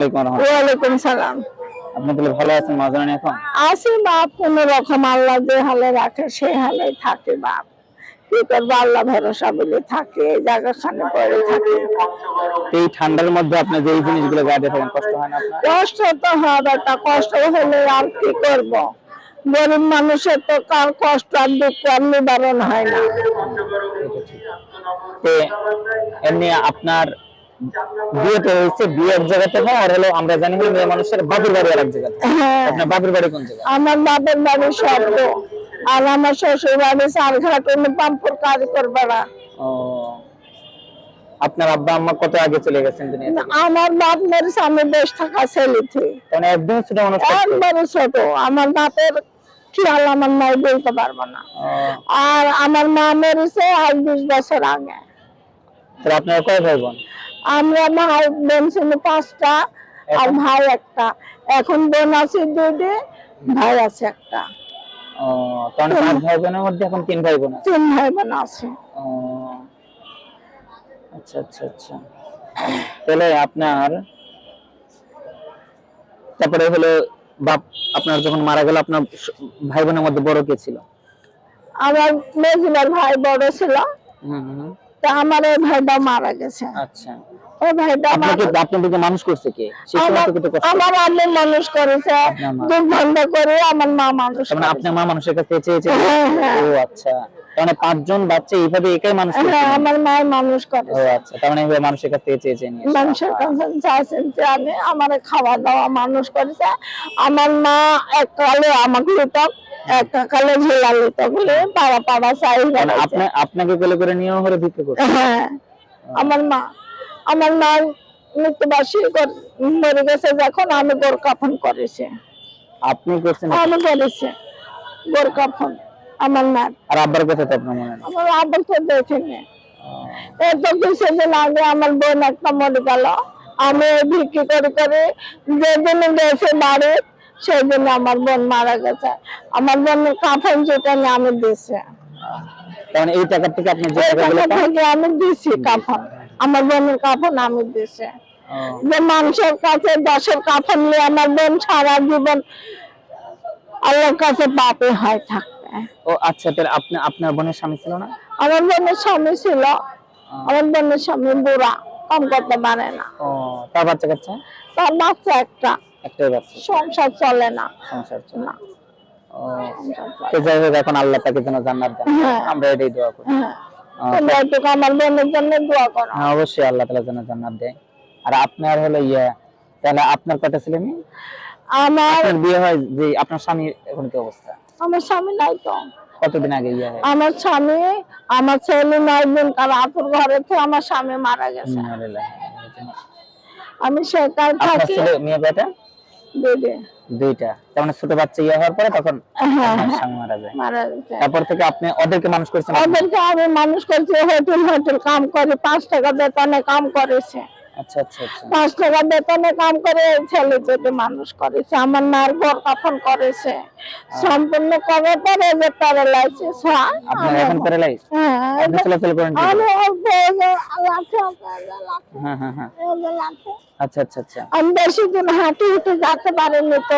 ওয়ালাইকুম সালাম। আপনি তাহলে ভালো আছেন মা জানেন এখন? আছি বাপ, কোন রকম আল্লাহ যে হালে রাখে সে হালে থাকে বাপ। কি করবো, আল্লাহ ভরসা বলে থাকে, জায়গা খানে পড়ে থাকে। এই ঠান্ডার মধ্যে আপনি যে এই জিনিসগুলো গায়ে দিয়ে থাকেন কষ্ট হয় না আপনার? কষ্ট তো হবে, তা কষ্ট হলে আর কি করব। গরিব মানুষের তো কার কষ্ট আর দুঃখ আর নিবারণ হয় না। এমনি আপনার বিয়ে তো হয়েছে, বিয়ে এক জায়গাতে হয়, আর হলো আমরা জানি মেয়ে মানুষের বাপের বাড়ি আরেক জায়গাতে। হ্যাঁ, আপনার বাপের বাড়ি কোন জায়গায়? আমার বাপের বাড়ি শব্দ, আর আমার শ্বশুর বাড়ি সালঘাট, পাম্পুর কাজ করবে না। ও, আপনার আব্বা আম্মা কত আগে চলে গেছেন দুনিয়া থেকে? আমার বাপ মেরে সামনে দেশ থাকা ছেলেতে মানে একদম ছোট মানুষ, একবারে ছোট। আমার বাপের খেয়াল আমার মাই বলতে পারবো না। আর আমার মা মেরেছে আজ 20 বছর আগে। তাহলে আপনারা কয় ভাই বোন? আমরা ভাই বোন ছিল 5টা, আর ভাই একটা। এখন বোন আছে 2টি, ভাই আছে একটা। ও, তাহলে 5 ভাই বোনের মধ্যে এখন 3 ভাই বোন আছে। 3 ভাই বোন আছে। ও, আচ্ছা আচ্ছা আচ্ছা। তাহলে আপনার তারপরে হলো বাপ আপনার যখন মারা গেল, আপনার ভাই বোনের মধ্যে বড় কে ছিল? আমার মেজবার ভাই বড় ছিল, তা আমার ওই ভাইটা মারা গেছে। আচ্ছা, ওই ভাইটা আপনাকে মানুষ করছে কে? আমার আম্মু মানুষ করেছে, দুধ বন্ধ করে আমার মা মানুষ মানে করেছে। আপনার মা মানুষের কাছে চেয়েছে? ও আচ্ছা, তাহলে 5 জন বাচ্চা এইভাবে একাই মানুষ করছে? হ্যাঁ, আমার মা মানুষ করেছে। ও আচ্ছা, তার মানে এইভাবে মানুষের কাছে চেয়েছে নিয়ে মানুষের কাছে চাইছেন যে আমি আমার খাওয়া দাওয়া মানুষ করেছে। আমার মা এককালে আমাকে লুটক, একটা কালে ঝোলা লুটক বলে পাড়া পাড়া চাই। আপনাকে কোলে করে নিয়ে হলে ভিক্ষা করতে? হ্যাঁ, আমার মা মৃত্যুবাসী মরে গেছে যখন, আমি গোর কাফন করেছে। আপনি করছেন? আমি করেছে গোর কাফন আমার মা। আর আব্বার কথা তো আপনার মনে নেই? আমার আব্বার তো দেখেনি। এই তো কিছুদিন আগে আমার বোন একটা মরে গেল, আমি বিক্রি করে যেদিন গেছে বাড়ি সেদিন আমার বোন মারা গেছে। আমার বোনের কাফন যেটা আমি দিয়েছি, কারণ এই টাকা থেকে আপনি যে টাকাগুলো থেকে আমি দিয়েছি কাফন, আমার বোনের কাফন আমি দিয়েছি। যে মানুষের কাছে 10-এর কাফন নিয়ে আমার বোন সারা জীবন আল্লাহর কাছে পাপে হয় থাকবে। ও আচ্ছা, তাহলে আপনার বোনের স্বামী ছিল না? আমার বোনের স্বামী ছিল, আমার বোনের স্বামী বুড়া, কাম করতে পারে না। ও, তার বাচ্চা কাচ্চা? তার বাচ্চা একটাই বাচ্চা। সংসার চলে না। সংসার চলে না। ও, তো যাই হোক, এখন আল্লাহ তাকে যেন জান্নাত দেন, আমরা এটাই দোয়া করি। তোমরা একটু আমার বোনের জন্য দোয়া করো। হ্যাঁ, অবশ্যই আল্লাহ তাআলা যেন জান্নাত দেয়। আর আপনার হলো তাহলে আপনার কয়টা ছেলে মেয়ে? আমার বিয়ে হয় যে, আপনার স্বামী এখন কি অবস্থা? আমার স্বামী নাই তো। কতদিন আগে হয়? আমার স্বামী, আমার ছেলে 9 দিন কাল আপুর ঘরে থেকে আমার স্বামী মারা গেছে। আমি সেটাই থাকি। ছেলে মেয়ে কয়টা? 2টা। তার মানে ছোট বাচ্চা হওয়ার পরে তখন স্বামী মারা যায়। তারপর থেকে আপনি ওদেরকে মানুষ করেছেন? ওদেরকে আমি মানুষ করছি, হোটেল কাম করে, 5 টাকা বেতনে কাম করেছে। আচ্ছা আচ্ছা আচ্ছা। 5 টাকা বেতনে কাম করে ছেলে পেটে মানুষ করেছে। আমার মার ঘর কাফন করেছে, সম্পূর্ণ করার পরে যে প্যারালাইসিস হয়। আপনার এখন প্যারালাইজ? হ্যাঁ, আপনি চলাচল করেন? আমি হ্যাঁ হ্যাঁ হ্যাঁ। আচ্ছা আচ্ছা আচ্ছা। আমি বেশি দিন হাঁটে যেতে পারিনি, তো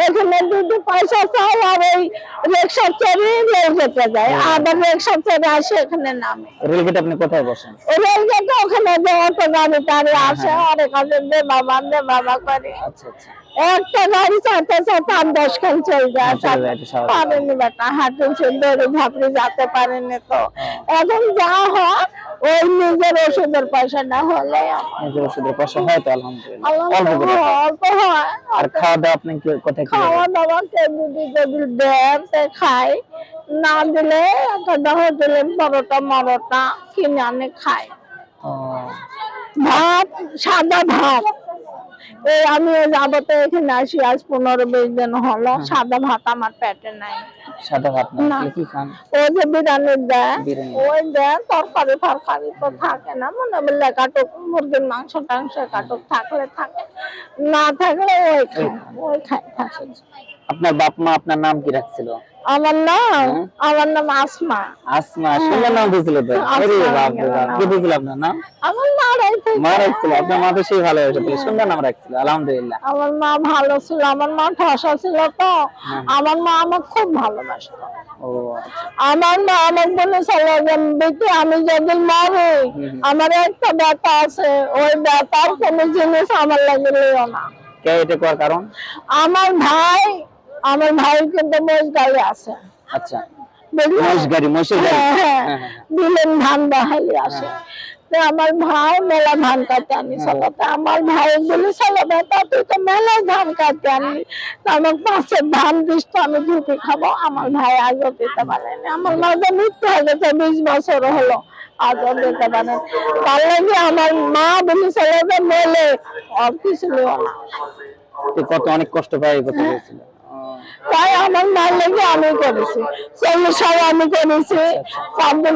এখানে 2 পয়সা চাই, আর এই রিক্সা চড়ে রেলগেটে যায়, আবার রিক্সা চড়ে আসে এখানে নামে। রেলগেটে আপনি কোথায় বসেন? রেলগেটে ওখানে যে অটো গাড়ি টাড়ি আসে, আর এখানে দে বাবা করে। আচ্ছা আচ্ছা। একটা গাড়ি চাইতে 8-10 খান চলে যায়। পারেনি বেটা, হাঁটে দৌড়ে ঝাঁপড়ে যেতে পারেনি। তো এখন যা হয় ওই নিজের ওষুধের পয়সা না হলে, নিজের ওষুধের পয়সা হয় তো আলহামদুলিল্লাহ অল্প হয়। আর খাওয়া দাওয়া আপনি কোথায়? খাওয়া দাওয়া যদি দেন খাই, না দিলে একটা হোটেলে পরোটা কিনে আনে খাই। ভাত, সাদা ভাত। এই আমি যাবতে এখানে আসি আজ 15-20 দিন হলো, সাদা ভাত আমার পেটে নাই। সাদা ভাত না কি খান? ওই যে বিরিয়ানি দেয়, ওই দেয়, তরকারি তো থাকে না, মনে বললে কাটুক, মুরগির মাংস টাংস কাটুক, থাকলে থাকে, না থাকলে ওই খাই থাকে। আপনার বাপ মা আপনার নাম কি রাখছিল? আমার নাম আসমা। আসমা, সুন্দর নাম দিয়েছিল তো। আরে বাপ রে বাপ, কি দিয়েছিল আপনার নাম? আমার মা রাখছিল। মা রাখছিল, আপনার মা তো সেই ভালোবাসে, তাহলে সুন্দর নাম রাখছিল, আলহামদুলিল্লাহ। আমার মা ভালো ছিল, আমার মা ঠসা ছিল তো, আমার মা আমাকে খুব ভালোবাসতো। ও আচ্ছা। আমার মা আমাকে বলেছিল যে বেটি আমি যদি মরি, আমার একটা ব্যথা আছে, ওই ব্যথার কোনো জিনিস আমার লাগে লিও না। কে এটা করার কারণ? আমার ভাই কিন্তু মহিষ আছে। আচ্ছা, মহিষের গাড়ি। দিলেন ধান বাহালি আসে। তো আমার ভাই মেলা ধান কাটতে আনি চলাতে, আমার ভাই বলে চলো বেটা তুই তো মেলা ধান কাটতে আনি, আমার পাশের ধান দিস তো আমি ঢুকে খাবো। আমার ভাই আজও দিতে পারেনি, আমার মাঝে মৃত্যু হয়ে গেছে 20 বছর হলো, আজও দিতে পারেন। তার লাগে আমার মা বলেছিল যে মেলে আর কিছু নিও না। কত অনেক কষ্ট পাই কত হয়েছিল। তাই আমার মার লেগে আমি করেছি, সব আমি করেছি। 4 দিন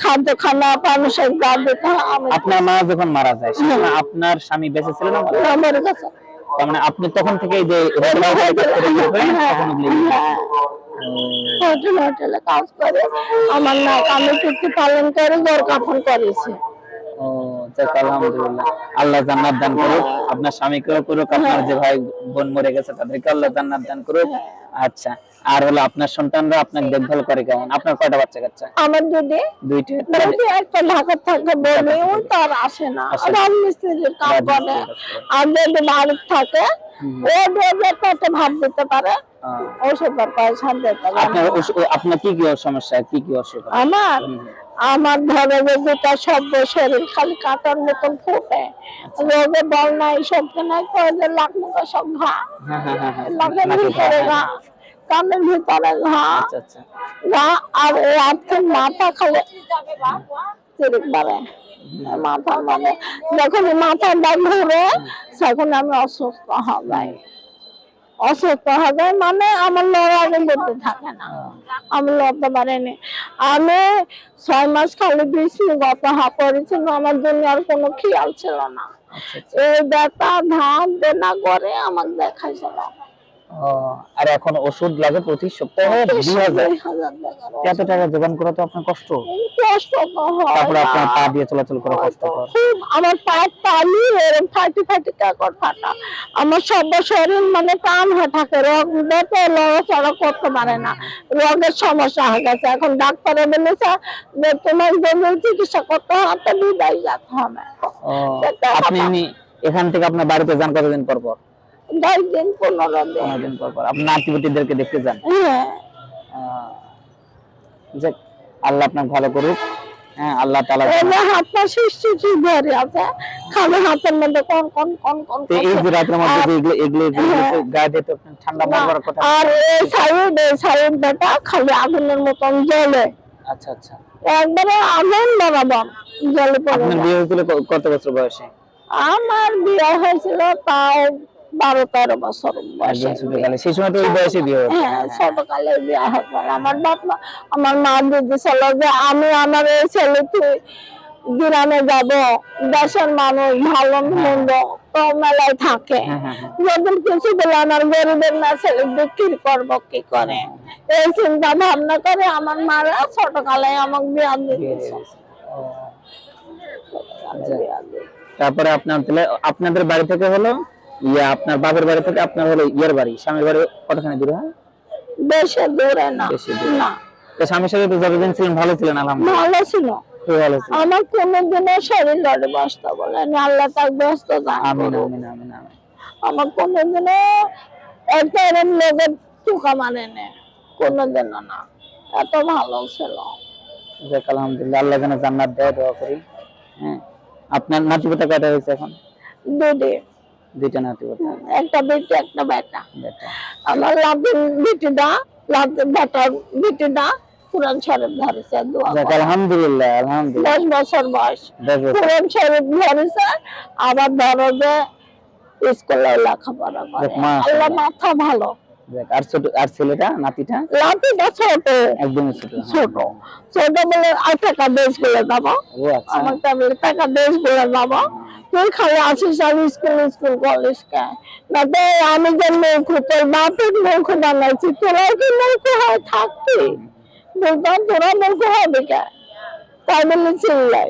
খাদ্য খানা মানুষের গাছ দিতে। আপনার মা যখন মারা যায় সেখানে আপনার স্বামী বেঁচে ছিল না? আমার কাছে তার মানে আপনি তখন থেকে এই যে হোটেলে কাজ করে, আমার না আমি চুক্তি পালন করে ঘর কাফন করেছি। ও যাক, আলহামদুলিল্লাহ, আল্লাহ জান্নাত দান করুক, আপনার স্বামীকেও করুক, আপনার যে ভাই বোন মরে গেছে তাদেরকে আল্লাহ জান্নাত দান করুক। আচ্ছা, আর হলো আপনার সন্তানরা আপনাকে দেখভাল করে কেমন? আপনার কয়টা বাচ্চা কাচ্চা? আমার দুইটা। একটা ঢাকা থাকে বলে ও তার আসে না, রাজমিস্ত্রির কাজ করে। আর যদি বাড়ি থাকে ও পেটে ভাত দিতে পারে, ওষুধের পয়সা দিতে পারে। আপনার কি কি সমস্যা, কি কি অসুখ? আমার ধরে যে যেটা সব শরীর খালি কাটার মতন ফুটে, রোগে বল নাই, সবকে নাই করে যে লাখ মুখে সব ঘা, লাখের ভিতরে ঘা, কানের ভিতরে ঘা, ঘা। আর আজকে মাথা খালি চিরিক বাড়ে, মাথা মানে যখন মাথা ঘুরে তখন আমি অসুস্থ হবাই। অসুস্থ হবে মানে আমার লড়াই করতে থাকে না, আমি লড়তে পারিনি। আমি 6 মাস খালি বৃষ্টি গত করেছিল, আমার দুনিয়ার কোনো খেয়াল ছিল না। এই ব্যথা ধান দেনা করে আমাকে দেখাইছিল। আর এখন ওষুধ লাগে প্রতি সপ্তাহে 2000 এত টাকা জোগান করা তো আপনার কষ্ট তো হয়। তারপরে আপনার পা দিয়ে চলাচল করা কষ্টকর। আমার পা তালি এরকম ফাটি কাকর ফাটা, আমার সব শরীর মানে প্রাণ হয়ে থাকে, রোগ দেখে লড়াচড়া করতে পারে না, রোগের সমস্যা হয়ে গেছে। এখন ডাক্তারে বলেছে যে তোমার যদি চিকিৎসা করতে হয় তো বিদায় যেতে হবে। আপনি এখান থেকে আপনার বাড়িতে যান কতদিন পর পর? 10 দিন 15 দিন পর পর। আপনি নাতিপুতিদেরকে দেখতে যান? যাক, আল্লাহ আপনাকে ভালো করুক। হ্যাঁ, আল্লাহ তাআলা হাত পা সৃষ্টি ধরে আছে, খালি হাতের মধ্যে কোন এই যে রাতের মধ্যে এগুলো গায়ে দিতে ঠান্ডা মারবার কথা। আর এই সাইড বেটা খালি আগুনের মতন জ্বলে। আচ্ছা আচ্ছা, একবারে আগুন বরাবর জ্বলে পড়ে। আপনার বিয়ে হয়েছিল কত বছর বয়সে? আমার বিয়ে হয়েছিল তাও 12-13 বছর বয়সে। সেই সময় তো ওই বয়সে বিয়ে হয়েছে? হ্যাঁ, ছোটকালে বিয়ে হয়েছে। আমার মা দিয়েছিল যে আমি আমার এই ছেলেকে গ্রামে যাব, দেশের মানুষ ভালো মন্দ তো মেলায় থাকে, যদি কিছু বলে আমার গরিবের না ছেলে বিক্রি করবো কি করে, এই চিন্তা ভাবনা করে আমার মারা ছোটকালে আমাকে বিয়ে দিয়েছে। তারপরে আপনাদের বাড়ি থেকে হলো আপনার বাবার বাড়ি থেকে আপনার হলো বাড়ি, স্বামীর বাড়ি কতখানি দূরে হয়? বেশি দূরে না। তো স্বামীর সাথে তো যতদিন ছিলেন ভালো ছিলেন? আলহামদুলিল্লাহ ভালো ছিল। আমার কোনদিনও শরীর লড়ে বসতে বলেনি, আল্লাহ তাকে ব্যস্ত দান করুক। আমার কোনদিনও একটা এরকম লোকের চোখা মানেনি, কোনদিনও না, এত ভালো ছিল। যাক, আলহামদুলিল্লাহ, আল্লাহ যেন জান্নাত দেয়, দোয়া করি। হ্যাঁ, আপনার নাতিপুতা কয়টা হয়েছে এখন? দুইটা নাতিপুতা, একটা বেটি একটা বেটা। আমার বেটিটা কুরআন শরীফ ধরেছে, আলহামদুলিল্লাহ আলহামদুলিল্লাহ। 10 বছর বয়স, কুরআন শরীফ ধরেছে। আবার ধরো যে স্কুলে লেখাপড়া করে, আল্লাহ মাথা ভালো। আর ছেলেটা নাতিটা ছোট, একদম ছোট বলে টাকা দেশ গুলো যাবো, আমার টাকা দেশ গুলো যাবো। তুই খালি আসিস আর স্কুল স্কুল কলেজ কে না তো আমি যে মূর্খ তোর বাপের মূর্খ বানাইছি তোরাও কি মূর্খ হয় থাকবি বলতাম তোরা মূর্খ হবে কে তাই বলে চিল্লাই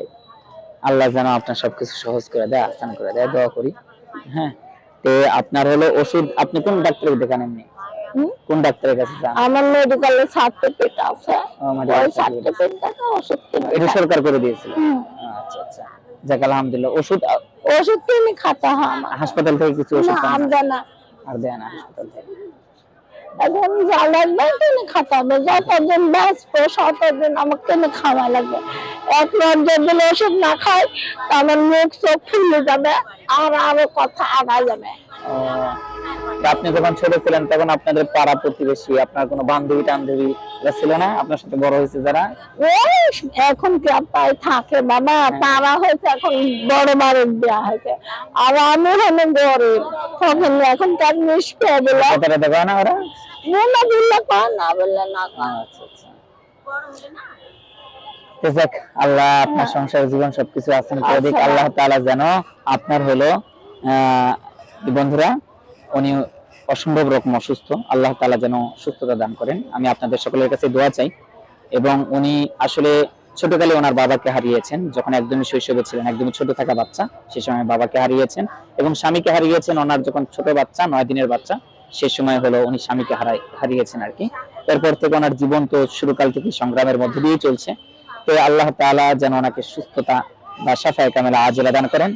আল্লাহ যেন আপনার সবকিছু সহজ করে দেয়, আসান করে দেয়, দোয়া করি। হ্যাঁ, তো আপনার হলো ওষুধ আপনি কোন ডাক্তারকে দেখান এমনি? কোন ডাক্তারের কাছে যান? আমার মেডিকেলে সার্টিফিকেট আছে medical ওই সার্টিফিকেট থেকে ওষুধ কিনে এটা খাই। সরকার করে দিয়েছিল? আচ্ছা আচ্ছা, যাক আলহামদুলিল্লাহ। ওষুধ ওষুধ কিনে খাতে হয় আমার হাসপাতাল থেকে কিছু ওষুধ না পান না? আমদানা আর দেয় না হাসপাতাল থেকে? এখন যা লাগবে কিনে খাতে হবে যতদিন বাঁচবো ততদিন আমাকে কিনে খাওয়া লাগবে এক মাস যদি ওষুধ না খাই তো আমার মুখ চোখ ফুলে যাবে আর আরো কথা আগা যাবে ও, তা আপনি যখন ছোট ছিলেন তখন আপনাদের পাড়া প্রতিবেশী, আপনার কোনো বান্ধবী টান্ধবী এরা ছিল না আপনার সাথে বড় হয়েছে যারা? ওই এখন কি পাই থাকে বাবা তারা হয়েছে এখন বড় বাড়ির দেওয়া হয়েছে আর আমি হলে গরিব তখন এখন তার নিষ্পে দিল কথাটা দেখা না ওরা? না বললে পায় না বললে না পায়। আচ্ছা আচ্ছা, তো যাক, আল্লাহ আপনার সংসার জীবন সবকিছু আসান করে দিক। আচ্ছা। আল্লাহ তাআলা যেন আপনার হলো বন্ধুরা উনি অসম্ভব রকম অসুস্থ, আল্লাহ তাআলা যেন সুস্থতা দান করেন। আমি আপনাদের সকলের কাছে দোয়া চাই। এবং উনি আসলে ছোটকালে ওনার বাবাকে হারিয়েছেন, যখন একদমই শৈশবে ছিলেন, একদমই ছোট থাকা বাচ্চা, সেই সময় বাবাকে হারিয়েছেন এবং স্বামীকে হারিয়েছেন। ওনার যখন ছোট বাচ্চা 9 দিনের বাচ্চা, সেই সময় হলো উনি স্বামীকে হারিয়েছেন আর কি। এরপর থেকে ওনার জীবন তো শুরুকাল থেকে সংগ্রামের মধ্যে দিয়ে চলছে। তো আল্লাহ তাআলা যেন ওনাকে সুস্থতা বা শাফায়ে কামেলা আজলা দান করেন।